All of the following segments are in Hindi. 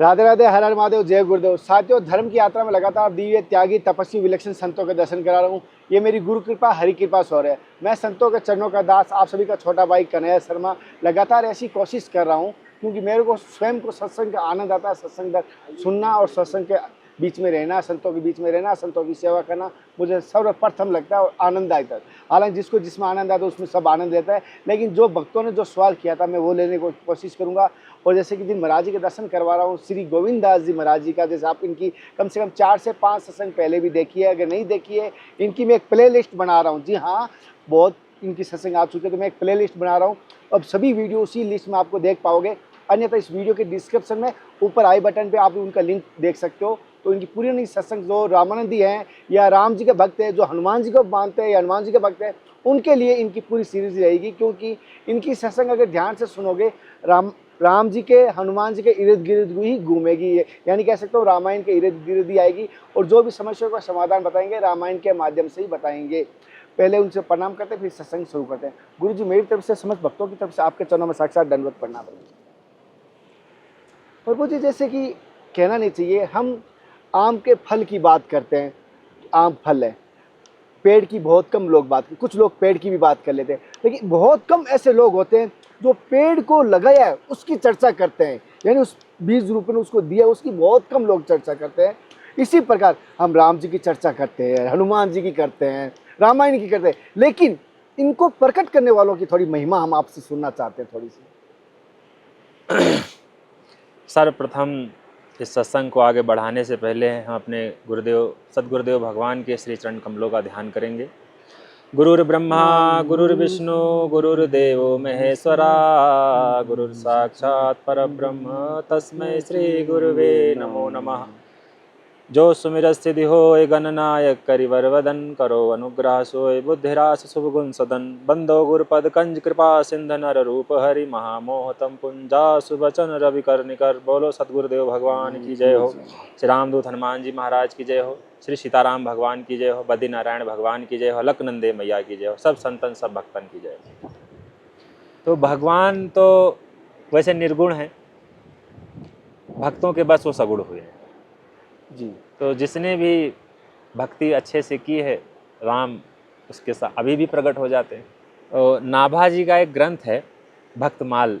राधे राधे, हर हर महादेव, जय गुरुदेव। साथियों, धर्म की यात्रा में लगातार दिव्य, त्यागी, तपस्वी, विलक्षण संतों के दर्शन करा रहा हूँ। ये मेरी गुरु कृपा, हरि कृपा सौर है। मैं संतों के चरणों का दास, आप सभी का छोटा भाई कन्हैया शर्मा। लगातार ऐसी कोशिश कर रहा हूँ क्योंकि मेरे को स्वयं को सत्संग का आनंद आता है। सत्संग सुनना और सत्संग के बीच में रहना, संतों के बीच में रहना, संतों की सेवा करना मुझे सर्वप्रथम लगता है और आनंददायक है। हालांकि जिसको जिसमें आनंद आता है उसमें सब आनंद लेता है, लेकिन जो भक्तों ने जो सवाल किया था मैं वो लेने की कोशिश करूंगा। और जैसे कि जिन महाराज जी के दर्शन करवा रहा हूँ, श्री गोविंद दास जी महाराज जी का, जैसे आप इनकी कम से कम 4 से 5 सत्संग पहले भी देखिए, अगर नहीं देखिए इनकी मैं एक प्ले लिस्ट बना रहा हूँ। जी हाँ, बहुत इनकी सत्संग आ चुके, तो मैं एक प्ले लिस्ट बना रहा हूँ। अब सभी वीडियो उसी लिस्ट में आपको देख पाओगे। अन्यथा इस वीडियो के डिस्क्रिप्शन में ऊपर आई बटन पे आप उनका लिंक देख सकते हो। तो इनकी पूरी नई सत्संग जो रामानंदी हैं या राम जी के भक्त हैं, जो हनुमान जी को मानते हैं या हनुमान जी के भक्त हैं, उनके लिए इनकी पूरी सीरीज रहेगी। क्योंकि इनकी सत्संग अगर ध्यान से सुनोगे, राम जी के, हनुमान जी के इर्द गिर्द ही घूमेगी, यानी कह सकते हो रामायण के इर्द गिर्द ही आएगी। और जो भी समस्याओं का समाधान बताएंगे रामायण के माध्यम से ही बताएंगे। पहले उनसे प्रणाम करते हैं, फिर सत्संग शुरू करते हैं। गुरु जी, मेरी तरफ से समस्त भक्तों की तरफ से आपके चरणों में साक्षात दंडवत प्रणाम। प्रभु जी, जैसे कि कहना नहीं चाहिए, हम आम के फल की बात करते हैं, आम फल है, पेड़ की बहुत कम लोग बात करते, कुछ लोग पेड़ की भी बात कर लेते हैं, लेकिन बहुत कम ऐसे लोग होते हैं जो पेड़ को लगाया है उसकी चर्चा करते हैं, यानी उस बीज रूप में उसको दिया, उसकी बहुत कम लोग चर्चा करते हैं। इसी प्रकार हम राम जी की चर्चा करते हैं, हनुमान जी की करते हैं, रामायण की करते हैं, लेकिन इनको प्रकट करने वालों की थोड़ी महिमा हम आपसे सुनना चाहते हैं थोड़ी सी। सर्वप्रथम इस सत्संग को आगे बढ़ाने से पहले हम अपने गुरुदेव सदगुरुदेव भगवान के श्री चरण कमलों का ध्यान करेंगे। गुरुर्ब्रह्मा गुरुर्विष्णु गुरुर्देवो महेश्वरा, गुरुर्साक्षात् परब्रह्म तस्मै श्री गुरुवे नमो नमः। जो सुमिर सिद्धि होय गणनायक करिवर वदन, करो अनुग्रह सोय बुद्धिरास शुभ गुण सदन। बंदो गुरुपद कंज कृपा सिंध नर रूप हरि, महामोहतम पुंजा सुबचन रवि कर निकर। बोलो सतगुरुदेव भगवान की जय हो। श्री रामदूत हनुमान जी महाराज की जय हो। श्री सीताराम भगवान की जय हो। बद्री नारायण भगवान की जय हो। अलकनंदे मैया की जय हो। सब संतन सब भक्तन की जय हो। तो भगवान तो वैसे निर्गुण है, भक्तों के बस वो सगुण हुए हैं जी। तो जिसने भी भक्ति अच्छे से की है, राम उसके साथ अभी भी प्रकट हो जाते हैं। तो नाभा जी का एक ग्रंथ है भक्तमाल,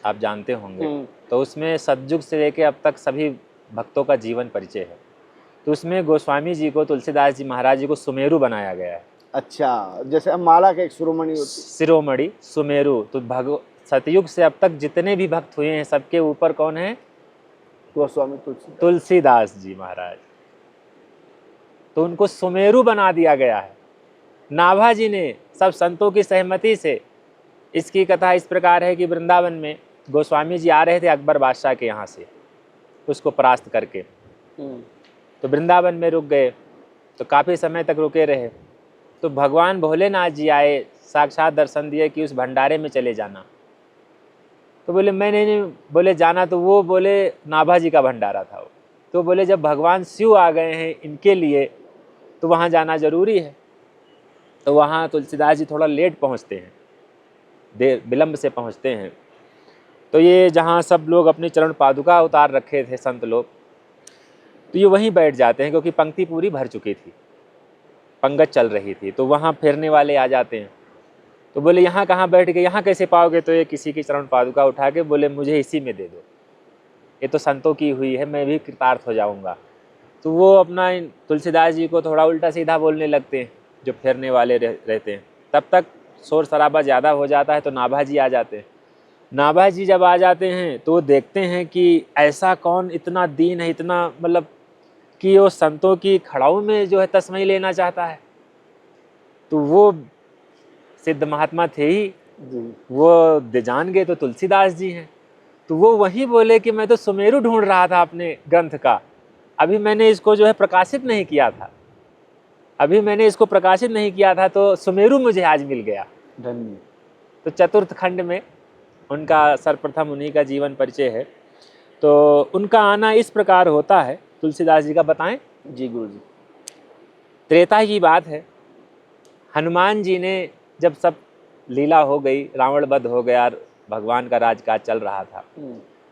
आप जानते होंगे। तो उसमें सतयुग से लेकर अब तक सभी भक्तों का जीवन परिचय है। तो उसमें गोस्वामी जी को, तुलसीदास जी महाराज जी को सुमेरु बनाया गया है। अच्छा, जैसे अब माला का एक शिरोमणि होती, शिरोमणि सुमेरु। तो सतयुग से अब तक जितने भी भक्त हुए हैं सबके ऊपर कौन है? गोस्वामी तुलसीदास जी महाराज। तो उनको सुमेरु बना दिया गया है। नाभा जी ने सब संतों की सहमति से, इसकी कथा इस प्रकार है कि वृंदावन में गोस्वामी जी आ रहे थे अकबर बादशाह के यहाँ से, उसको परास्त करके। तो वृंदावन में रुक गए, तो काफ़ी समय तक रुके रहे। तो भगवान भोलेनाथ जी आए, साक्षात दर्शन दिए कि उस भंडारे में चले जाना। तो बोले मैं नहीं, बोले जाना तो वो बोले नाभा जी का भंडारा था वो। तो बोले जब भगवान शिव आ गए हैं इनके लिए तो वहाँ जाना जरूरी है। तो वहाँ तुलसीदास जी थोड़ा लेट पहुँचते हैं, देर विलम्ब से पहुँचते हैं। तो ये जहाँ सब लोग अपनी चरण पादुका उतार रखे थे संत लोग, तो ये वहीं बैठ जाते हैं क्योंकि पंक्ति पूरी भर चुकी थी, पंगत चल रही थी। तो वहाँ फेरने वाले आ जाते हैं। तो बोले यहाँ कहाँ बैठ गए, यहाँ कैसे पाओगे? तो ये किसी की चरण पादुका उठा के बोले मुझे इसी में दे दो, ये तो संतों की हुई है, मैं भी कृतार्थ हो जाऊँगा। तो वो अपना तुलसीदास जी को थोड़ा उल्टा सीधा बोलने लगते हैं जो फेरने वाले रहते हैं। तब तक शोर शराबा ज़्यादा हो जाता है। तो नाभा जी आ जाते हैं। नाभा जी जब आ जाते हैं तो वो देखते हैं कि ऐसा कौन इतना दीन है, इतना मतलब कि वो संतों की खड़ाऊ में जो है तस्मई लेना चाहता है। तो वो सिद्ध महात्मा थे ही, वो जान गए तो तुलसीदास जी हैं। तो वो वही बोले कि मैं तो सुमेरु ढूंढ रहा था अपने ग्रंथ का, अभी मैंने इसको जो है प्रकाशित नहीं किया था, अभी मैंने इसको प्रकाशित नहीं किया था, तो सुमेरु मुझे आज मिल गया। धन्य। तो चतुर्थ खंड में उनका सर्वप्रथम उन्हीं का जीवन परिचय है। तो उनका आना इस प्रकार होता है, तुलसीदास जी का बताएं। जी गुरु जी। त्रेता की बात है। हनुमान जी ने जब सब लीला हो गई, रावण वध हो गया, भगवान का राजकाज चल रहा था,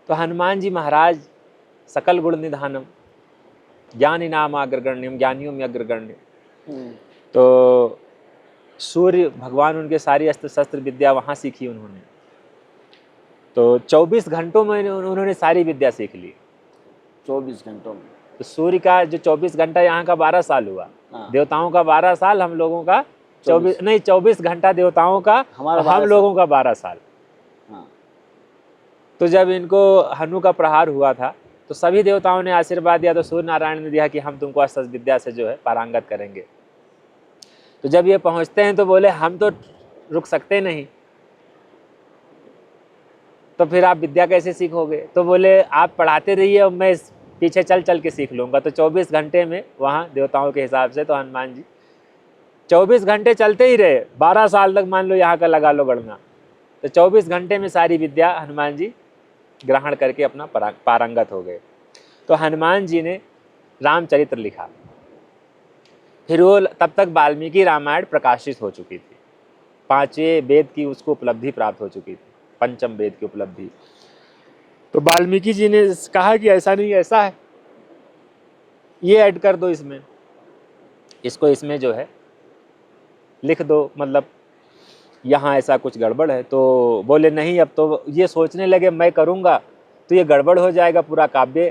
तो हनुमान जी महाराज सकल गुण निधानम, ज्ञानी नाम अग्रगण्यम, ज्ञानियों में अग्रगण्य। तो सूर्य भगवान, उनके सारी अस्त्र शस्त्र विद्या वहाँ सीखी उन्होंने। तो 24 घंटों में उन्होंने सारी विद्या सीख ली। 24 घंटों में। तो सूर्य का जो 24 घंटा यहाँ का 12 साल हुआ, देवताओं का 12 साल, हम लोगों का 24 घंटा देवताओं का, हम लोगों का 12 साल। तो जब इनको हनु का प्रहार हुआ था तो सभी देवताओं ने आशीर्वाद दिया, तो सूर्य नारायण ने दिया कि हम तुमको अस्त्र विद्या से जो है पारंगत करेंगे। तो जब ये पहुंचते हैं तो बोले हम तो रुक सकते नहीं, तो फिर आप विद्या कैसे सीखोगे? तो बोले आप पढ़ाते रहिए और मैं पीछे चल चल के सीख लूँगा। तो 24 घंटे में वहाँ देवताओं के हिसाब से तो हनुमान जी 24 घंटे चलते ही रहे, 12 साल तक मान लो यहाँ का लगा लो गणना। तो 24 घंटे में सारी विद्या हनुमान जी ग्रहण करके अपना पारंगत हो गए। तो हनुमान जी ने रामचरित्र लिखा। फिर वो तब तक वाल्मीकि रामायण प्रकाशित हो चुकी थी, 5वें वेद की उसको उपलब्धि प्राप्त हो चुकी थी, 5म वेद की उपलब्धि। तो वाल्मीकि जी ने कहा कि ऐसा नहीं, ऐसा है, ये ऐड कर दो इसमें, इसको इसमें जो है लिख दो, मतलब यहाँ ऐसा कुछ गड़बड़ है। तो बोले नहीं, अब तो ये सोचने लगे मैं करूँगा तो ये गड़बड़ हो जाएगा पूरा काव्य,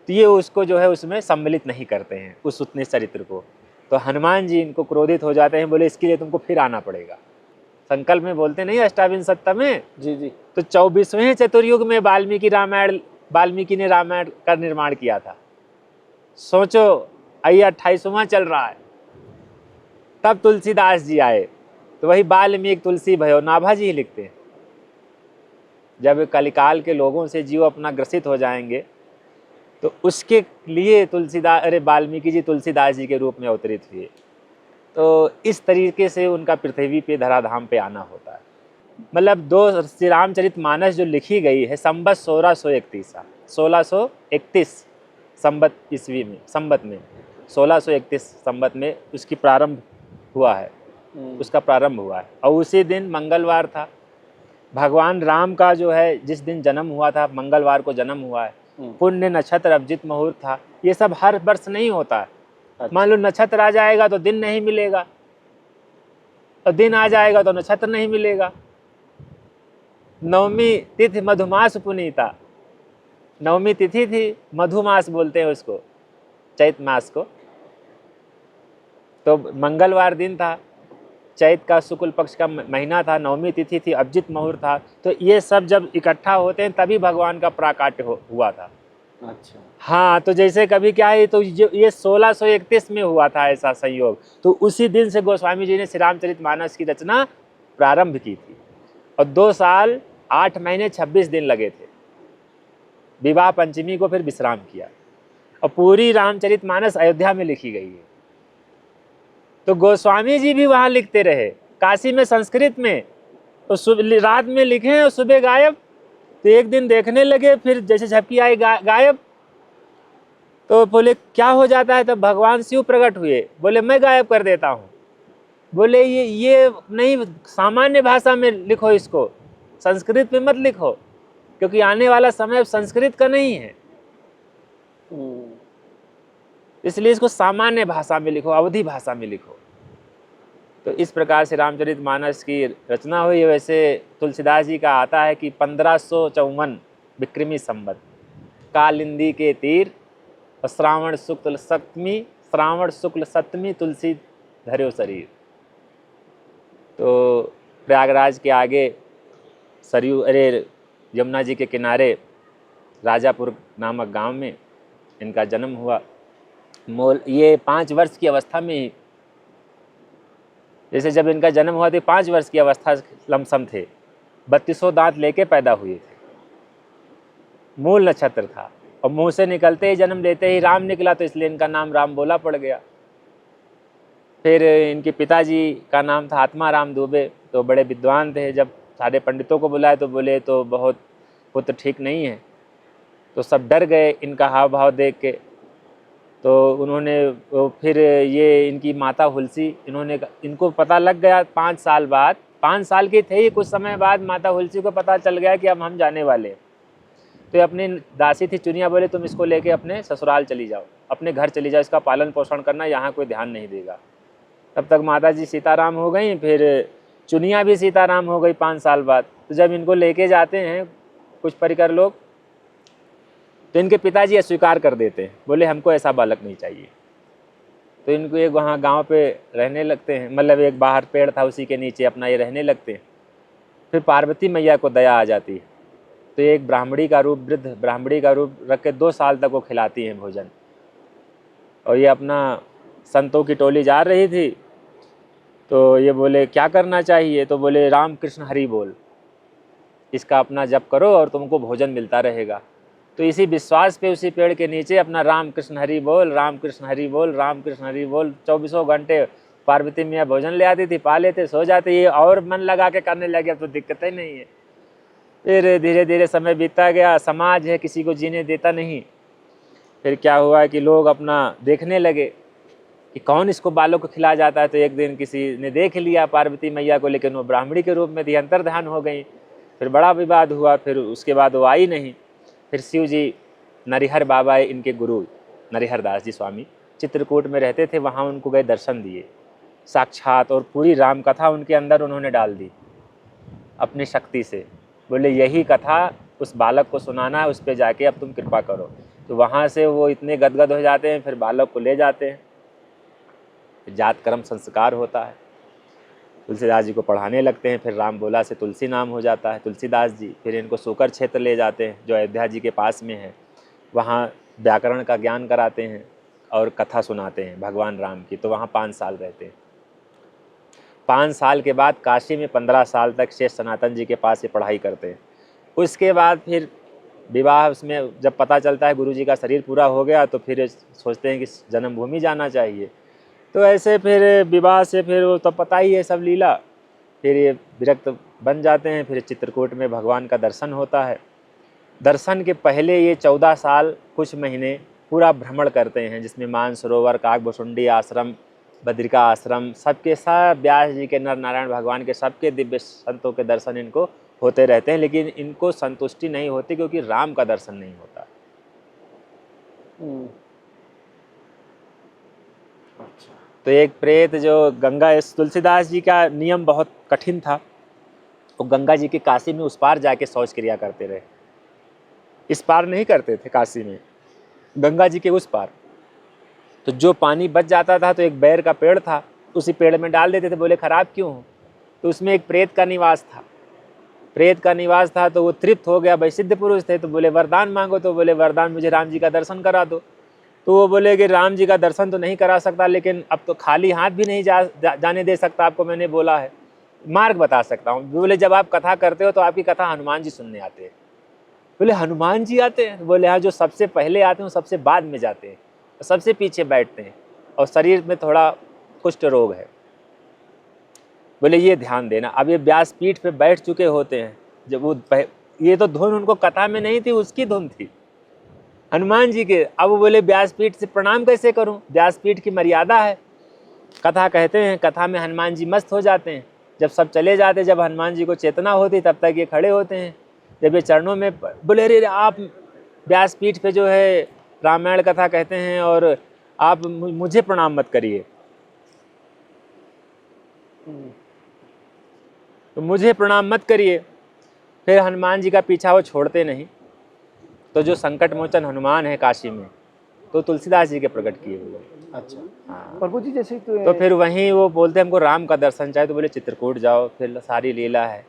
तो ये उसको जो है उसमें सम्मिलित नहीं करते हैं उस उतने चरित्र को। तो हनुमान जी इनको क्रोधित हो जाते हैं, बोले इसके लिए तुमको फिर आना पड़ेगा। संकल्प में बोलते नहीं अष्टाविंशति में, जी। तो 24वें चतुर्युग में वाल्मीकि ने रामायण का निर्माण किया था। सोचो आइए 28वां चल रहा है, तब तुलसीदास जी आए, तो वही वाल्मीकि तुलसी भयो नाभा जी ही लिखते हैं। जब कलिकाल के लोगों से जीव अपना ग्रसित हो जाएंगे तो उसके लिए वाल्मीकि जी तुलसीदास जी के रूप में अवतरित हुए। तो इस तरीके से उनका पृथ्वी पे धराधाम पे आना होता है। मतलब 2 श्री रामचरित मानस जो लिखी गई है संबत 1631 संबत ईस्वी में, संबत में 1631 संबत में उसकी प्रारंभ हुआ है, उसका प्रारंभ हुआ है। और उसी दिन मंगलवार था, भगवान राम का जो है जिस दिन जन्म हुआ था, मंगलवार को जन्म हुआ है। पुण्य नक्षत्र अभिजित मुहूर्त था। ये सब हर वर्ष नहीं होता है। मान लो नक्षत्र आ जाएगा तो दिन नहीं मिलेगा, और दिन आ जाएगा तो नक्षत्र नहीं मिलेगा। नवमी तिथि मधुमास पुनीता, नवमी तिथि थी, मधुमास बोलते हैं उसको, चैत मास को। तो मंगलवार दिन था, चैत का शुक्ल पक्ष का महीना था, नवमी तिथि थी, अभिजित मुहूर्त था। तो ये सब जब इकट्ठा होते हैं तभी भगवान का प्राकाट्य हुआ था। अच्छा, हाँ, तो जैसे कभी क्या है, तो ये 1631 में हुआ था ऐसा संयोग। तो उसी दिन से गोस्वामी जी ने श्री रामचरितमानस की रचना प्रारंभ की थी, और 2 साल 8 महीने 26 दिन लगे थे। विवाह पंचमी को फिर विश्राम किया, और पूरी रामचरितमानस अयोध्या में लिखी गई है। तो गोस्वामी जी भी वहाँ लिखते रहे, काशी में संस्कृत में, तो रात में लिखे और सुबह गायब। तो एक दिन देखने लगे, फिर जैसे झपकी आई गायब। तो बोले क्या हो जाता है? तब भगवान शिव प्रकट हुए, बोले मैं गायब कर देता हूँ। बोले ये नहीं, सामान्य भाषा में लिखो, इसको संस्कृत में मत लिखो, क्योंकि आने वाला समय संस्कृत का नहीं है, इसलिए इसको सामान्य भाषा में लिखो, अवधि भाषा में लिखो। तो इस प्रकार से रामचरितमानस की रचना हुई। वैसे तुलसीदास जी का आता है कि 1554 विक्रमी संवत, कालिंदी के तीर, और श्रावण शुक्ल सप्तमी तुलसी धर्यो शरीर। तो प्रयागराज के आगे यमुना जी के किनारे राजापुर नामक गांव में इनका जन्म हुआ। ये 5 वर्ष की अवस्था में ही, जैसे जब इनका जन्म हुआ तो 5 वर्ष की अवस्था लमसम थे, 32 दांत लेके पैदा हुए थे। मूल नक्षत्र था, और मुंह से निकलते ही, जन्म लेते ही राम निकला, तो इसलिए इनका नाम राम बोला पड़ गया। फिर इनके पिताजी का नाम था आत्माराम दुबे, तो बड़े विद्वान थे। जब सारे पंडितों को बुलाए तो बोले तो बहुत पुत्र ठीक नहीं है, तो सब डर गए इनका हाव भाव देख के। तो उन्होंने फिर ये इनकी माता हुलसी, इनको पता लग गया 5 साल बाद, 5 साल के थे ही, कुछ समय बाद माता हुलसी को पता चल गया कि अब हम जाने वाले। तो ये अपनी दासी थी चुनिया, बोले तुम इसको लेके अपने ससुराल चली जाओ, अपने घर चली जाओ, इसका पालन पोषण करना, यहाँ कोई ध्यान नहीं देगा। तब तक माता जी सीताराम हो गई, फिर चुनिया भी सीताराम हो गई 5 साल बाद। तो जब इनको लेके जाते हैं कुछ परिकर लोग, तो इनके पिताजी अस्वीकार कर देते हैं, बोले हमको ऐसा बालक नहीं चाहिए। तो इनको एक वहाँ गांव पे रहने लगते हैं, मतलब एक बाहर पेड़ था उसी के नीचे अपना ये रहने लगते हैं। फिर पार्वती मैया को दया आ जाती है, तो एक ब्राह्मणी का रूप, वृद्ध ब्राह्मणी का रूप रख के 2 साल तक वो खिलाती हैं भोजन। और ये अपना संतों की टोली जा रही थी, तो ये बोले क्या करना चाहिए, तो बोले राम कृष्ण हरि बोल, इसका अपना जप करो और तुमको भोजन मिलता रहेगा। तो इसी विश्वास पे उसी पेड़ के नीचे अपना राम कृष्ण हरि बोल, राम कृष्ण हरि बोल, राम कृष्ण हरि बोल 24 घंटे पार्वती मैया भोजन ले आती थी, पा लेते, सो जाते, ये और मन लगा के करने लगे, अब तो दिक्कत ही नहीं है। फिर धीरे धीरे समय बीतता गया, समाज है किसी को जीने देता नहीं। फिर क्या हुआ कि लोग अपना देखने लगे कि कौन इसको बालों को खिला जाता है। तो एक दिन किसी ने देख लिया पार्वती मैया को, लेकिन वो ब्राह्मणी के रूप में थी, अंतर्ध्यान हो गई। फिर बड़ा विवाद हुआ, फिर उसके बाद वो आई नहीं। फिर शिव जी नरिहर बाबा इनके गुरु नरिहर दास जी स्वामी चित्रकूट में रहते थे, वहाँ उनको गए दर्शन दिए साक्षात, और पूरी राम कथा उनके अंदर उन्होंने डाल दी अपनी शक्ति से। बोले यही कथा उस बालक को सुनाना है, उस पर जाके अब तुम कृपा करो। तो वहाँ से वो इतने गदगद हो जाते हैं, फिर बालक को ले जाते हैं, जात कर्म संस्कार होता है, तुलसीदास जी को पढ़ाने लगते हैं। फिर राम बोला से तुलसी नाम हो जाता है, तुलसीदास जी। फिर इनको सूकर क्षेत्र ले जाते हैं जो अयोध्या जी के पास में है, वहाँ व्याकरण का ज्ञान कराते हैं और कथा सुनाते हैं भगवान राम की। तो वहाँ 5 साल रहते हैं। 5 साल के बाद काशी में 15 साल तक शेष सनातन जी के पास ये पढ़ाई करते हैं। उसके बाद फिर विवाह, उसमें जब पता चलता है गुरु जी का शरीर पूरा हो गया, तो फिर सोचते हैं कि जन्मभूमि जाना चाहिए। तो ऐसे फिर विवाह से फिर वो तो पता ही है सब लीला, फिर ये विरक्त बन जाते हैं। फिर चित्रकूट में भगवान का दर्शन होता है। दर्शन के पहले ये 14 साल कुछ महीने पूरा भ्रमण करते हैं, जिसमें मानसरोवर, काकभुसुंडी आश्रम, बद्रिका आश्रम, सबके सब व्यास जी के, नर नारायण भगवान के सबके दिव्य संतों के दर्शन इनको होते रहते हैं। लेकिन इनको संतुष्टि नहीं होती क्योंकि राम का दर्शन नहीं होता। अच्छा। तो एक प्रेत जो गंगा, तुलसीदास जी का नियम बहुत कठिन था, वो गंगा जी के काशी में उस पार जाके शौच क्रिया करते रहे, इस पार नहीं करते थे काशी में, गंगा जी के उस पार। तो जो पानी बच जाता था तो एक बैर का पेड़ था, उसी पेड़ में डाल देते थे। बोले खराब क्यों हो? तो उसमें एक प्रेत का निवास था। प्रेत का निवास था तो वो तृप्त हो गया, भाई सिद्ध पुरुष थे, तो बोले वरदान मांगो। तो बोले वरदान मुझे राम जी का दर्शन करा दो। तो वो बोले कि राम जी का दर्शन तो नहीं करा सकता, लेकिन अब तो खाली हाथ भी नहीं जाने दे सकता आपको, मैंने बोला है, मार्ग बता सकता हूँ। बोले जब आप कथा करते हो तो आपकी कथा हनुमान जी सुनने आते हैं। बोले हनुमान जी आते हैं? बोले हाँ, जो सबसे पहले आते हैं सबसे बाद में जाते हैं, सबसे पीछे बैठते हैं, और शरीर में थोड़ा कुष्ठ रोग है। बोले ये ध्यान देना। अब ये व्यासपीठ पे बैठ चुके होते हैं, जब वो ये तो धुन उनको कथा में नहीं थी, उसकी धुन थी हनुमान जी के। अब वो बोले व्यासपीठ से प्रणाम कैसे करूं, व्यासपीठ की मर्यादा है। कथा कहते हैं, कथा में हनुमान जी मस्त हो जाते हैं। जब सब चले जाते, जब हनुमान जी को चेतना होती, तब तक ये खड़े होते हैं। जब ये चरणों में, बोले अरे आप व्यासपीठ पे जो है रामायण कथा कहते हैं और आप मुझे प्रणाम मत करिए, तो मुझे प्रणाम मत करिए। फिर हनुमान जी का पीछा वो छोड़ते नहीं। तो जो संकट मोचन हनुमान है काशी में, तो तुलसीदास जी के प्रकट किए हुए। अच्छा। हाँ। प्रभु जी जैसे तो फिर वहीं वो बोलते हैं हमको राम का दर्शन चाहिए, तो बोले चित्रकूट जाओ, फिर सारी लीला है,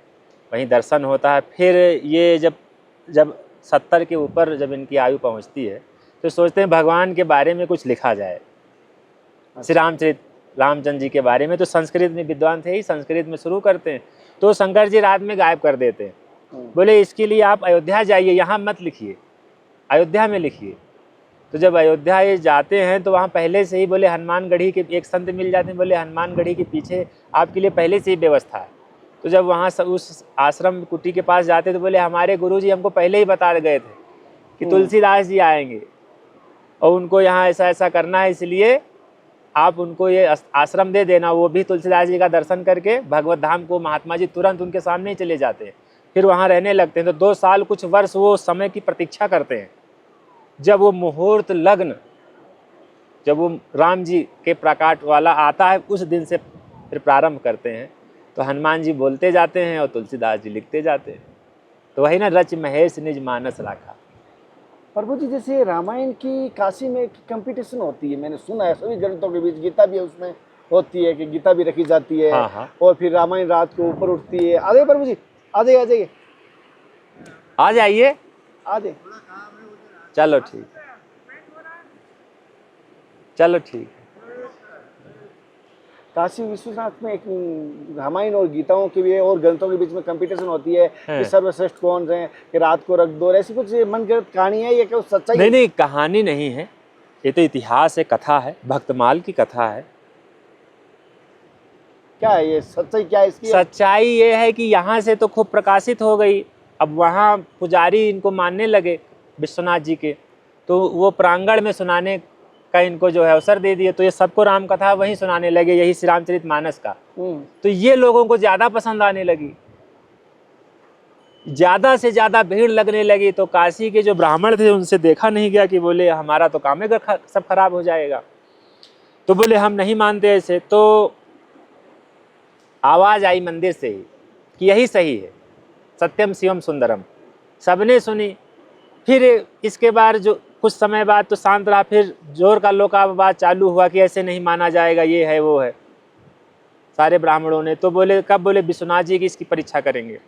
वहीं दर्शन होता है। फिर ये जब 70 के ऊपर जब इनकी आयु पहुंचती है, तो सोचते हैं भगवान के बारे में कुछ लिखा जाए। श्री रामचंद्र जी के बारे में। तो संस्कृत में विद्वान थे ही, संस्कृत में शुरू करते हैं। तो शंकर जी रात में गायब कर देते हैं। बोले इसके लिए आप अयोध्या जाइए, यहाँ मत लिखिए, अयोध्या में लिखिए। तो जब अयोध्या ये जाते हैं तो वहाँ पहले से ही बोले हनुमानगढ़ी के एक संत मिल जाते हैं। बोले हनुमानगढ़ी के पीछे आपके लिए पहले से ही व्यवस्था है। तो जब वहाँ उस आश्रम कुटी के पास जाते तो बोले हमारे गुरुजी हमको पहले ही बता गए थे कि तुलसीदास जी आएंगे और उनको यहाँ ऐसा ऐसा करना है, इसलिए आप उनको ये आश्रम दे देना। वो भी तुलसीदास जी का दर्शन करके भगवत धाम को महात्मा जी तुरंत उनके सामने ही चले जाते हैं। फिर वहाँ रहने लगते हैं। तो 2 साल कुछ वर्ष वो समय की प्रतीक्षा करते हैं, जब वो मुहूर्त लग्न, जब वो राम जी के प्रकाट वाला आता है, उस दिन से फिर प्रारंभ करते हैं। तो हनुमान जी बोलते जाते हैं और तुलसीदास जी लिखते जाते हैं। तो वही ना, रच महेश निज मानस राखा। प्रभु जी, जैसे रामायण की काशी में कंपटीशन होती है, मैंने सुना है सभी ग्रंथों के बीच, गीता भी उसमें होती है कि गीता भी रखी जाती है। हाँ, हाँ। और फिर रामायण रात को ऊपर उठती है। आ जाइए प्रभु जी, आ जाइए, आ जाइए, आ जाइए, आ जाइए। चलो ठीक, चलो ठीक। काशी विश्वनाथ में एक रामायण और गीताओं के भी और ग्रंथों के बीच में कंपटीशन होती है कि सर्वश्रेष्ठ कौन है, कि रात को रख दो, और ऐसी कुछ मनगढ़ंत कहानी है, ये क्या सच्चाई है? नहीं, कहानी नहीं है, ये तो इतिहास है, कथा है, भक्तमाल की कथा है। क्या है ये सच्चाई, क्या है इसकी? सच्चाई ये है कि यहाँ से तो खूब प्रकाशित हो गई, अब वहाँ पुजारी इनको मानने लगे विश्वनाथ जी के, तो वो प्रांगण में सुनाने का इनको जो है अवसर दे दिए। तो ये सबको राम कथा वहीं सुनाने लगे, यही श्री रामचरितमानस का। तो ये लोगों को ज़्यादा पसंद आने लगी, ज़्यादा से ज़्यादा भीड़ लगने लगी। तो काशी के जो ब्राह्मण थे उनसे देखा नहीं गया, कि बोले हमारा तो काम है सब खराब हो जाएगा। तो बोले हम नहीं मानते ऐसे। तो आवाज़ आई मंदिर से ही कि यही सही है, सत्यम शिवम सुंदरम। सबने सुनी। फिर इसके बाद जो कुछ समय बाद तो शांत रहा, फिर जोर का लोकावाद चालू हुआ कि ऐसे नहीं माना जाएगा, ये है वो है, सारे ब्राह्मणों ने। तो बोले कब, बोले विश्वनाथ जी की इसकी परीक्षा करेंगे।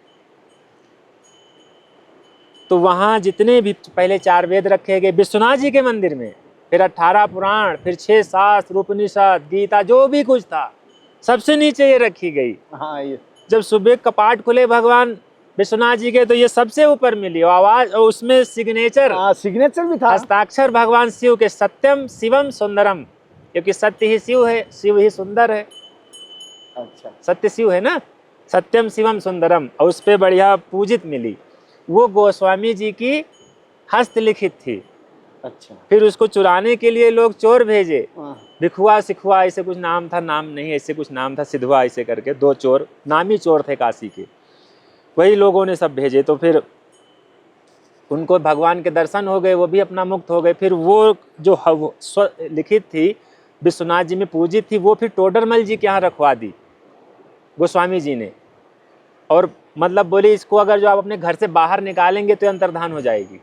तो वहाँ जितने भी पहले 4 वेद रखे गए विश्वनाथ जी के मंदिर में, फिर 18 पुराण, फिर 6 शास्त्र, उपनिषद, गीता, जो भी कुछ था सबसे नीचे ये रखी गई। हाँ, ये जब सुबह कपाट खुले भगवान विश्वनाथ जी के, तो ये सबसे ऊपर मिली आवाज, और उसमें सिग्नेचर, सिग्नेचर भी था, हस्ताक्षर भगवान शिव के, सत्यम शिवम सुंदरम, क्योंकि सत्य ही शिव है, शिव ही सुंदर है। अच्छा, सत्य शिव है ना, सत्यम शिवम सुंदरम, और उस पर बढ़िया पूजित मिली। वो गोस्वामी जी की हस्तलिखित थी। अच्छा, फिर उसको चुराने के लिए लोग चोर भेजे, भिखुआ सिखुआ ऐसे कुछ नाम था, नाम नहीं ऐसे कुछ नाम था, सिधुआ ऐसे करके 2 चोर, नामी चोर थे काशी के, वही लोगों ने सब भेजे। तो फिर उनको भगवान के दर्शन हो गए, वो भी अपना मुक्त हो गए। फिर वो जो लिखित थी विश्वनाथ जी में पूजित थी, वो फिर टोडरमल जी के यहाँ रखवा दी गोस्वामी जी ने। और मतलब बोले इसको अगर जो आप अपने घर से बाहर निकालेंगे तो अंतर्धान हो जाएगी।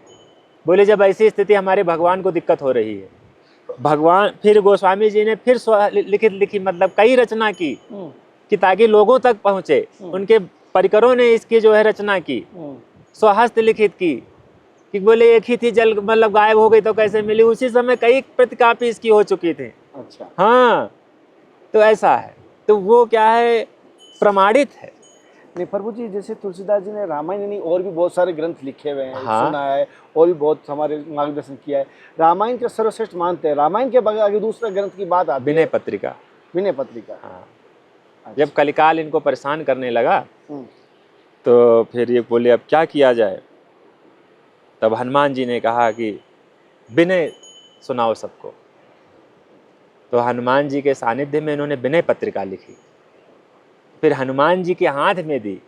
बोले जब ऐसी स्थिति हमारे भगवान को दिक्कत हो रही है, भगवान फिर गोस्वामी जी ने फिर लिखित लिखी, मतलब कई रचना की कि ताकि लोगों तक पहुँचे। उनके परिकरों ने इसकी जो है रचना की, स्वहस्त लिखित की, कि बोले एक ही थी, जल मतलब गायब हो गई तो कैसे मिली। उसी समय कई प्रतिकापी इसकी हो चुकी थी। अच्छा, हाँ, तो ऐसा है। तो वो क्या है, प्रमाणित है। नहीं प्रभु जी, जैसे तुलसीदास जी ने रामायण नहीं और भी बहुत सारे ग्रंथ लिखे हुए हैं, हाँ। सुना है, और भी बहुत हमारे मार्गदर्शन किया है। रामायण के सर्वश्रेष्ठ मानते हैं। रामायण के बगैर आगे दूसरा ग्रंथ की बात आती है, विनय पत्रिका। विनय पत्रिका। हाँ, जब कलिकाल इनको परेशान करने लगा, हम्म, तो फिर ये बोले अब क्या किया जाए। तब हनुमान जी ने कहा कि विनय सुनाओ सबको। तो हनुमान जी के सानिध्य में इन्होंने विनय पत्रिका लिखी, फिर हनुमान जी के हाथ में दी।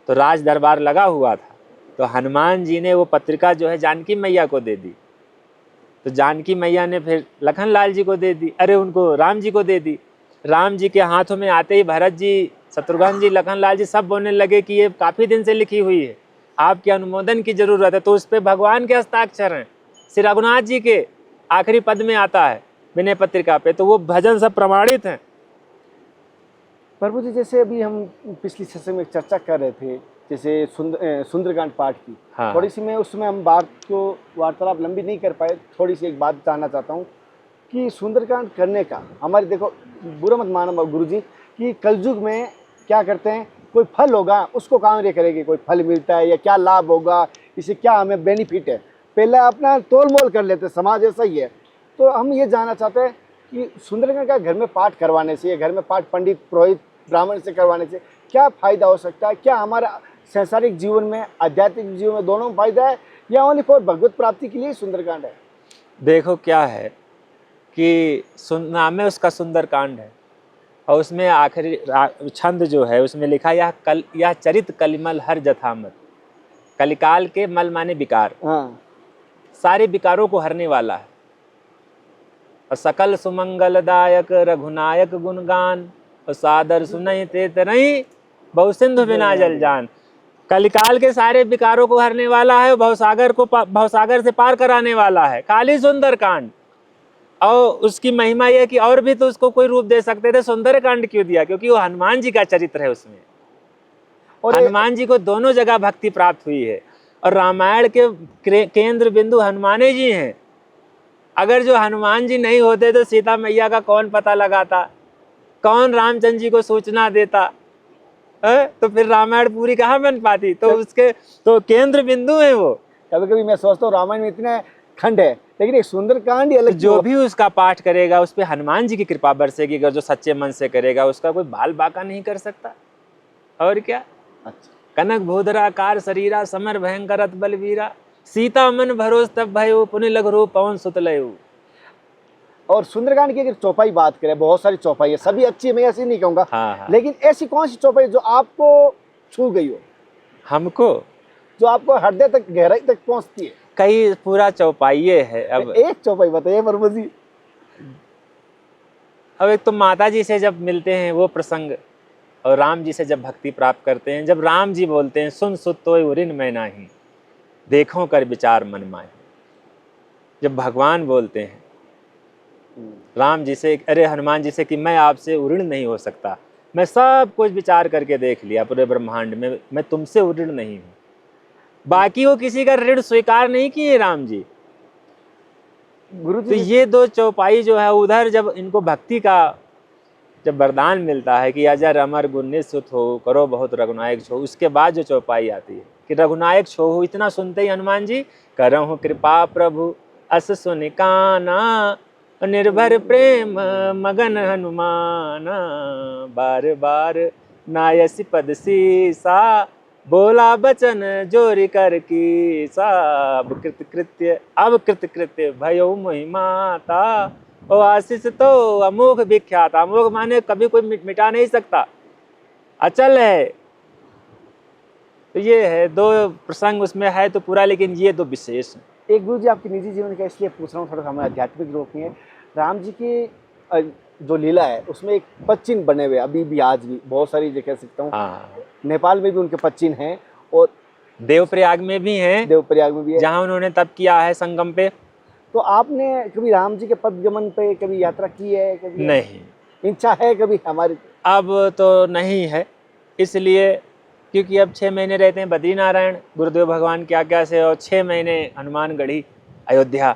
तो राज दरबार लगा हुआ था, तो हनुमान जी ने वो पत्रिका जो है जानकी मैया को दे दी। तो जानकी मैया ने फिर लखन लाल जी को दे दी, अरे उनको राम जी को दे दी। राम जी के हाथों में आते ही भरत जी, शत्रुघ्न जी, लखन लाल जी सब बोलने लगे कि ये काफ़ी दिन से लिखी हुई है, आपके अनुमोदन की जरूरत है। तो उस पर भगवान के हस्ताक्षर हैं, श्री रघुनाथ जी के आखिरी पद में आता है विनय पत्रिका पे। तो वो भजन सब प्रमाणित हैं। प्रभु जी, जैसे अभी हम पिछली सेशन में चर्चा कर रहे थे, जैसे सुंदरकांड पाठ की, हाँ। थोड़ी सी मैं उसमें हम बात को वार्तालाप लंबी नहीं कर पाए, थोड़ी सी एक बात जानना चाहता हूँ कि सुंदरकांड करने का हमारे, देखो बुरा मत मानो गुरु जी, कि कलयुग में क्या करते हैं, कोई फल होगा उसको कामरे करेंगे, कोई फल मिलता है या क्या लाभ होगा, इससे क्या हमें बेनिफिट है, पहले अपना तोल मोल कर लेते, समाज ऐसा ही है। तो हम ये जानना चाहते हैं कि सुंदरकांड का घर में पाठ करवाने से या घर में पाठ पंडित पुरोहित ब्राह्मण से करवाने से क्या फ़ायदा हो सकता है? क्या हमारा सांसारिक जीवन में, आध्यात्मिक जीवन में, दोनों में फ़ायदा है, या ओनली फॉर भगवत प्राप्ति के लिए सुंदरकांड है? देखो क्या है कि नाम में उसका सुंदरकांड है, और उसमें आखिरी छंद जो है उसमें लिखा यह चरित कलिमल हर जथामत, कलिकाल के मल माने विकार, हाँ, सारे विकारों को हरने वाला है। और सकल सुमंगलदायक रघुनायक गुणगान, और सादर सुनई ते तरई बहु सिंधु बिना जल जान। कलिकाल के सारे विकारों को हरने वाला है, भवसागर से पार कराने वाला है। काली सुंदर कांड, और उसकी महिमा यह कि और भी तो उसको कोई रूप दे सकते थे, सुंदर कांड क्यों दिया? क्योंकि वो हनुमान जी का चरित्र है उसमें। और हनुमान जी को दोनों जगह भक्ति प्राप्त हुई है, और रामायण के केंद्र बिंदु हनुमाने जी हैं। अगर जो हनुमान जी नहीं होते तो सीता मैया का कौन पता लगाता, कौन रामचंद्र जी को सूचना देता? तो फिर रामायण पूरी कहाँ बन पाती? तो उसके तो केंद्र बिंदु है वो। कभी कभी मैं सोचता हूँ रामायण में इतने खंड है, लेकिन एक सुंदरकांड ही अलग तो जो भी उसका पाठ करेगा उस पे हनुमान जी की कृपा बरसेगी। अगर जो सच्चे मन से करेगा उसका कोई बाल बाका नहीं कर सकता। और क्या? अच्छा, कनक भूधराकार शरीरा, समर भयंकर अत बलवीरा, सीता मन भरोस तब भयो, पुनि लघु रूप पवन सुत लयो। और सुंदरकांड की अगर चौपाई बात करें, बहुत सारी चौपाई है, सभी अच्छी है, मैं ऐसी नहीं कहूंगा। हाँ हाँ। लेकिन ऐसी कौन सी चौपाई जो आपको छू गई हो, हमको जो आपको हृदय तक, गहराई तक पहुंचती है? कई पूरा चौपाइये है। अब एक चौपाई बताइए वर्मा जी। एक तो माता जी से जब मिलते हैं वो प्रसंग, और राम जी से जब भक्ति प्राप्त करते हैं, जब राम जी बोलते हैं सुन सुत तोय उरिन मैं नाही, देखो कर विचार मन माही। जब भगवान बोलते हैं राम जी से, अरे हनुमान जी से, कि मैं आपसे उऋण नहीं हो सकता, मैं सब कुछ विचार करके देख लिया पूरे ब्रह्मांड में, मैं तुमसे उऋण नहीं हूं। बाकी वो किसी का ऋण स्वीकार नहीं किए राम जी। गुरु तो जी, ये दो चौपाई जो है, उधर जब इनको भक्ति का जब वरदान मिलता है कि अजर अमर गुण सुत हो, करो बहुत रघुनायक छो, उसके बाद जो चौपाई आती है कि रघुनायक छो हो, इतना सुनते ही हनुमान जी करहु कृपा प्रभु अस सुनि काना, निर्भर प्रेम मगन हनुमाना, बार बार नायसी पद सीसा, बोला बचन जोरी कर की सा, अब कृत कृत्य भयो महिमाता, ओ आशीष तो अमोघ विख्यात। अमोघ माने कभी कोई मिटा नहीं सकता, अचल है। तो ये है दो प्रसंग उसमें है तो पूरा, लेकिन ये दो विशेष हैं। एक गुरु जी आपके निजी जीवन का इसलिए पूछ रहा हूँ, थोड़ा हमें आध्यात्मिक रूप में। राम जी की जो लीला है उसमें एक पच्चीन बने हुए अभी भी, आज भी बहुत सारी जगह कह सकता हूँ। हाँ, नेपाल में भी उनके पच्चीन हैं, और देवप्रयाग में भी हैं, देवप्रयाग में भी है, जहाँ उन्होंने तप किया है संगम पे। तो आपने कभी राम जी के पदगमन पे कभी यात्रा की है? कभी नहीं, इच्छा है कभी हमारी? अब तो नहीं है, इसलिए क्योंकि अब 6 महीने रहते हैं बद्रीनारायण गुरुदेव भगवान के आज्ञा से, और 6 महीने हनुमानगढ़ी अयोध्या,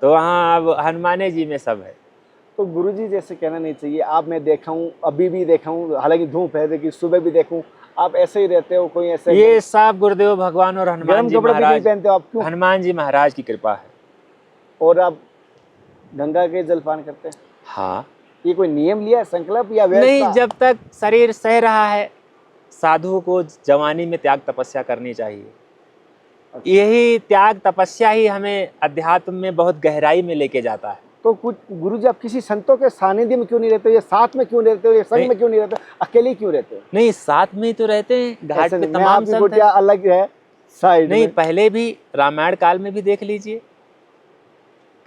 तो वहाँ अब हनुमाने जी में सब है। तो गुरु जी जैसे कहना नहीं चाहिए, आप मैं देखा हूँ, अभी भी देखा हूँ, हालांकि धूप है, देखिए सुबह भी देखूँ, आप ऐसे ही रहते हो? कोई ऐसे ये सब गुरुदेव भगवान और हनुमान गर्म जी कपड़े भी नहीं महाराज, पहनते हो आप? क्यों? हनुमान जी महाराज की कृपा है। और आप गंगा के जल पान करते हैं? हाँ, ये कोई नियम लिया है, संकल्प या नहीं, व्यवस्था? जब तक शरीर सह रहा है साधु को जवानी में त्याग तपस्या करनी चाहिए। यही त्याग तपस्या ही हमें अध्यात्म में बहुत गहराई में लेके जाता है। तो कुछ गुरु जी आप किसी संतों के सानिध्य में क्यों नहीं रहते हो, या साथ में क्यों रहते हो, या संग में क्यों नहीं रहते हो, अकेले क्यों रहते हो? नहीं, साथ में ही तो रहते हैं, घाट ऐसे पे नहीं, मैं तमाम आपकी संत कुटिया हैं। अलग है साइड नहीं, में। पहले भी रामायण काल में भी देख लीजिए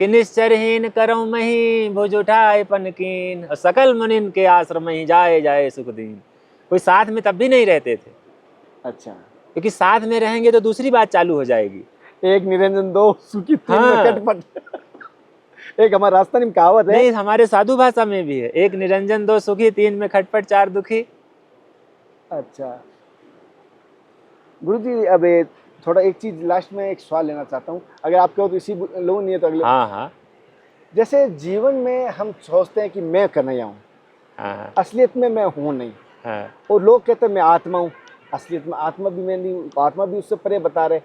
कि निश्चरहीन करऊं मही भुज उठाए पनकीन, और सकल मुनिन के आश्रम ही जाए जाए सुख दीन। कोई साथ में तब भी नहीं रहते थे, अच्छा, क्योंकि साथ में रहेंगे तो दूसरी बात चालू हो जाएगी। एक निरंजन दो सुखी तीन में हाँ। खटपट। एक हमारे राजस्थानी में कहावत है। नहीं, हमारे साधु भाषा में भी है, एक निरंजन दो सुखी, तीन में खटपट चार दुखी। अच्छा गुरु जी, अब ये थोड़ा एक चीज लास्ट में एक सवाल लेना चाहता हूँ, अगर आपके हो तो इसी लोग नहीं है तो अगले। हाँ हाँ जैसे जीवन में हम सोचते हैं कि मैं कन्हैया हूँ, हाँ असलियत में मैं हूँ नहीं, हाँ। और लोग कहते हैं मैं आत्मा हूँ, असलियत में आत्मा भी मैं नहीं हूँ, आत्मा भी उससे परे बता रहे।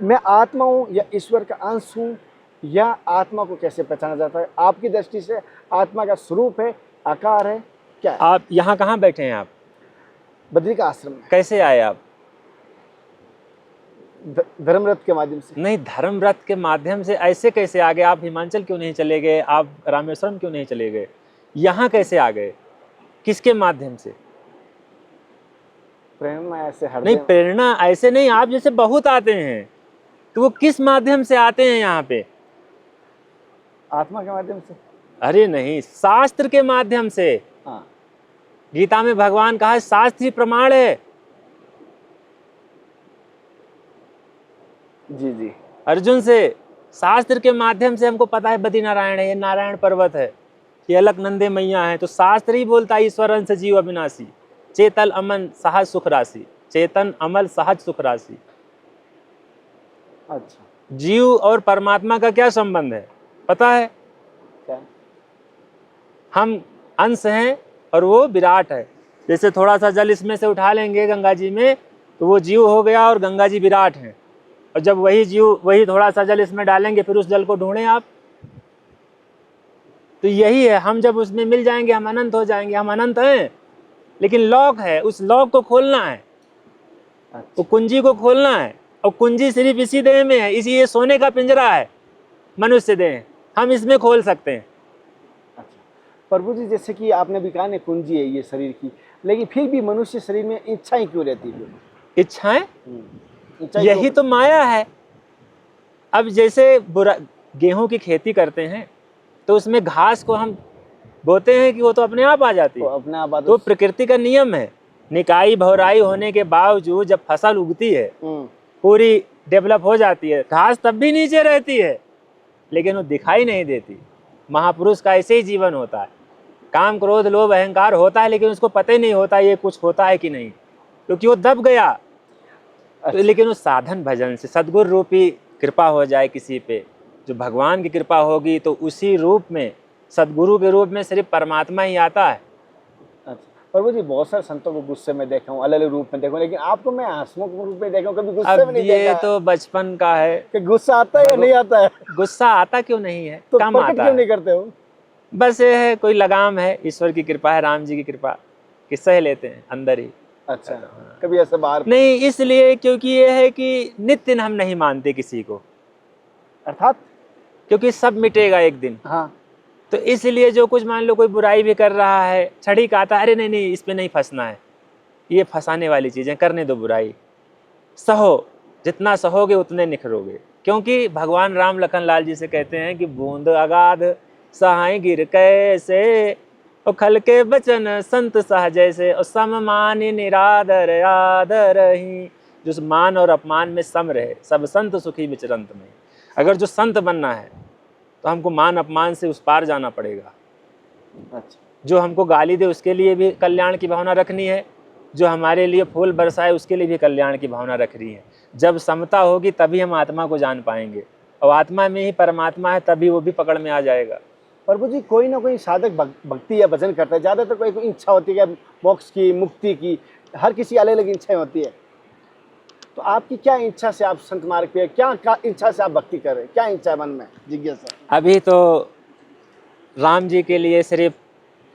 मैं आत्मा हूँ या ईश्वर का अंश हूँ, या आत्मा को कैसे पहचाना जाता है आपकी दृष्टि से? आत्मा का स्वरूप है, आकार है, क्या है? आप यहाँ कहाँ बैठे हैं? आप बद्री का आश्रम में। कैसे आए आप? धर्मरथ के माध्यम से। नहीं, धर्म रथ के माध्यम से ऐसे कैसे आ गए? आप हिमाचल क्यों नहीं चले गए? आप रामेश्वरम क्यों नहीं चले गए? यहाँ कैसे आ गए? किसके माध्यम से? प्रेरणा ऐसे नहीं, हृदय प्रेरणा ऐसे नहीं, आप जैसे बहुत आते हैं, तो वो किस माध्यम से आते हैं यहाँ पे? आत्मा के माध्यम से। अरे नहीं, शास्त्र के माध्यम से। हाँ गीता में भगवान कहा है शास्त्र ही प्रमाण है। जी जी। अर्जुन से शास्त्र के माध्यम से हमको पता है बद्री नारायण है, ये नारायण पर्वत है, ये अलकनंदे मैया है, तो शास्त्र ही बोलता है ईश्वर अंश जीव अविनाशी, चेतन अमन सहज सुख राशि, चेतन अमल सहज सुख राशि। अच्छा, जीव और परमात्मा का क्या संबंध है पता है? क्या? हम अंश हैं और वो विराट है। जैसे थोड़ा सा जल इसमें से उठा लेंगे गंगा जी में, तो वो जीव हो गया और गंगा जी विराट हैं। और जब वही जीव वही थोड़ा सा जल इसमें डालेंगे, फिर उस जल को ढूंढें आप। तो यही है, हम जब उसमें मिल जाएंगे हम अनंत हो जाएंगे। हम अनंत हैं, लेकिन लॉक है, उस लॉक को खोलना है, वो कुंजी को खोलना है। और कुंजी सिर्फ इसी देह में है, इसी ये सोने का पिंजरा है मनुष्य देह, हम इसमें खोल सकते हैं। अच्छा प्रभु जी, जैसे कि आपने भी कहा ना कुंजी है ये शरीर की, लेकिन फिर भी मनुष्य शरीर में इच्छाएं क्यों रहती है? इच्छाएं, इच्छाएं यही क्यों? तो माया है। अब जैसे गेहूं की खेती करते हैं, तो उसमें घास को हम बोते हैं कि वो तो अपने आप आ जाती तो है, अपने आप तो प्रकृति का नियम है। निकाई भौराई होने के बावजूद जब फसल उगती है, पूरी डेवलप हो जाती है, घास तब भी नीचे रहती है, लेकिन वो दिखाई नहीं देती। महापुरुष का ऐसे ही जीवन होता है। काम क्रोध लोभ अहंकार होता है, लेकिन उसको पता ही नहीं होता ये कुछ होता है कि नहीं, क्योंकि वो दब गया। तो लेकिन उस साधन भजन से सद्गुरु रूपी कृपा हो जाए किसी पे, जो भगवान की कृपा होगी, तो उसी रूप में सद्गुरु के रूप में सिर्फ परमात्मा ही आता है। प्रभु जी, बहुत सारे संतों को गुस्से में देखा हूँ, अलग अलग रूप में देखा हूँ, लेकिन आपको मैं हंसमुख रूप में देखा हूँ, कभी गुस्से में नहीं देखा। ये तो बचपन का है कि गुस्सा आता है या नहीं आता है? गुस्सा आता क्यों नहीं है, तो कम प्रकट आता क्यों है। नहीं करते हो? बस ये है, कोई लगाम है, ईश्वर की कृपा है, राम जी की कृपा, कि सह लेते हैं अंदर ही। अच्छा, कभी ऐसे बाहर नहीं, इसलिए क्योंकि ये है कि नित्य हम नहीं मानते किसी को, अर्थात क्योंकि सब मिटेगा एक दिन। हाँ, तो इसलिए जो कुछ मान लो कोई बुराई भी कर रहा है, छड़ी कहता है अरे नहीं नहीं इस पे नहीं फंसना है, ये फंसाने वाली चीजें, करने दो बुराई, सहो, जितना सहोगे उतने निखरोगे। क्योंकि भगवान राम लखन लाल जी से कहते हैं कि बूंद अगाध सहाय गिर कैसे, और खल के बचन संत सह जैसे, और सम मान निरादर आदर ही। जो मान और अपमान में सम रहे, सब संत सुखी विचरंत में। अगर जो संत बनना है तो हमको मान अपमान से उस पार जाना पड़ेगा। अच्छा, जो हमको गाली दे उसके लिए भी कल्याण की भावना रखनी है, जो हमारे लिए फूल बरसाए उसके लिए भी कल्याण की भावना रखनी है। जब समता होगी तभी हम आत्मा को जान पाएंगे, और आत्मा में ही परमात्मा है, तभी वो भी पकड़ में आ जाएगा। प्रभु जी, कोई ना कोई साधक भक्ति या भजन करता है, ज़्यादातर कोई कोई इच्छा होती है मोक्ष की, मुक्ति की, हर किसी अलग अलग इच्छाएं होती है। तो आपकी क्या इच्छा से आप संत मार्ग पे, क्या इच्छा से आप भक्ति कर रहे हैं, क्या इच्छा है मन में, जिज्ञासा? अभी तो राम जी के लिए सिर्फ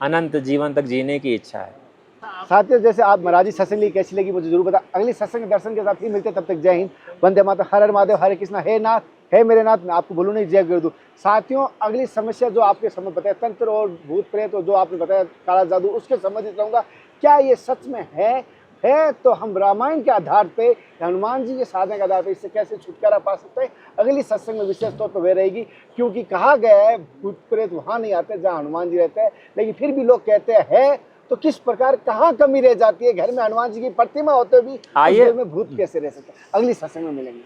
अनंत जीवन तक जीने की इच्छा है। साथियों, जैसे आप महाराज जी सत्संग ली कैसी लगी मुझे जरूर बता। अगली सत्संग दर्शन के साथ फिर मिलते, तब तक जय हिंद, वंदे मातरम, हर हर महादेव, हरे कृष्णा, हे नाथ, हे मेरे नाथ। मैं आपको बोलूँ नहीं, जय गुरुदेव। साथियों, अगली समस्या जो आपके समझ बताया, तंत्र और भूत प्रेत, और जो आपने बताया काला जादू, उसके संबंधित रहूँगा। क्या ये सच में है तो हम रामायण के आधार पे, हनुमान जी के साधना के आधार पे इससे कैसे छुटकारा पा सकते हैं, अगली सत्संग में विशेष तौर पर वह रहेगी। क्योंकि कहा गया है भूत प्रेत वहाँ नहीं आते जहाँ हनुमान जी रहते हैं, लेकिन फिर भी लोग कहते हैं तो किस प्रकार, कहाँ कमी रह जाती है? घर में हनुमान जी की प्रतिमा होते भी, आइए में भूत कैसे रह सकते हैं? अगली सत्संग में मिलेंगे।